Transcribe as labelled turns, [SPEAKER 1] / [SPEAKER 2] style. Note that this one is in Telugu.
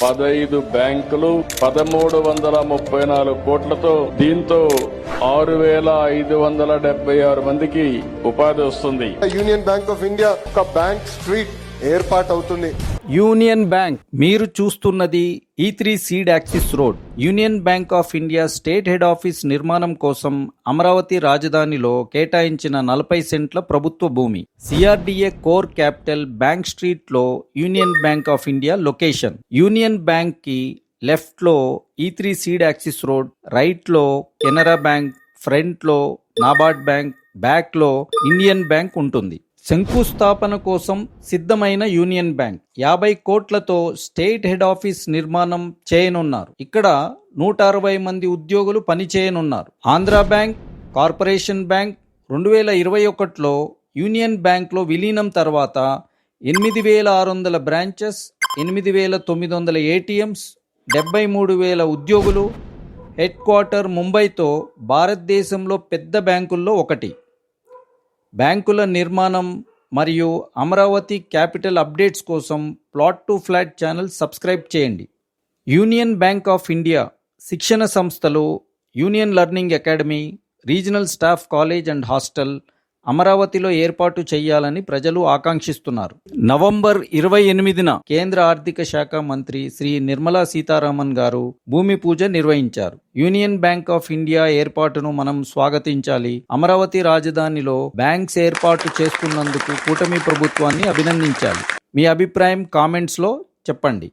[SPEAKER 1] 15 బ్యాంకులు 1334 కోట్లతో దీంతో 6576 మందికి ఉపాధి వస్తుంది.
[SPEAKER 2] యూనియన్ బ్యాంక్ ఆఫ్ ఇండియా ఒక బ్యాంక్ స్ట్రీట్ ఏర్పాటు అవుతుంది.
[SPEAKER 3] యూనియన్ బ్యాంక్ మీరు చూస్తున్నది E3 seed axis road. Union bank of India state head office నిర్మాణం కోసం అమరావతి రాజధానిలో కేటాయించిన 40 సెంట్ల ప్రభుత్వ భూమి. CRDA core capital bank street లో union bank of India location. Union bank కి లెఫ్ట్ లో E3 seed axis road, right లో కెనరా బ్యాంక్, ఫ్రంట్ లో నాబార్డ్ బ్యాంక్, బ్యాక్ లో ఇండియన్ బ్యాంక్ ఉంటుంది. శంకుస్థాపన కోసం సిద్ధమైన యూనియన్ బ్యాంక్ 50 కోట్లతో స్టేట్ హెడ్ ఆఫీస్ నిర్మాణం చేయనున్నారు. ఇక్కడ 160 మంది ఉద్యోగులు పనిచేయనున్నారు. ఆంధ్ర బ్యాంక్, కార్పొరేషన్ బ్యాంక్ 2021లో యూనియన్ బ్యాంక్లో విలీనం తర్వాత 8600 బ్రాంచెస్, 8900 ATMs, 73,000 ఉద్యోగులు, హెడ్ క్వార్టర్ ముంబైతో భారతదేశంలో పెద్ద బ్యాంకుల్లో ఒకటి. బ్యాంకుల నిర్మాణం మరియు అమరావతి క్యాపిటల్ అప్డేట్స్ కోసం plot to flat channel subscribe చేయండి. యూనియన్ బ్యాంక్ ఆఫ్ ఇండియా శిక్షణ సంస్థలు, union learning academy, regional staff college and hostel అమరావతిలో ఏర్పాటు చేయాలని ప్రజలు ఆకాంక్షిస్తున్నారు. నవంబర్ 28న కేంద్ర ఆర్థిక శాఖ మంత్రి శ్రీ నిర్మలా సీతారామన్ గారు భూమి పూజ నిర్వహించారు. యూనియన్ బ్యాంక్ ఆఫ్ ఇండియా ఏర్పాటును మనం స్వాగతించాలి. అమరావతి రాజధానిలో బ్యాంక్స్ ఏర్పాటు చేస్తున్నందుకు కూటమి ప్రభుత్వాన్ని అభినందించాలి. మీ అభిప్రాయం కామెంట్స్లో చెప్పండి.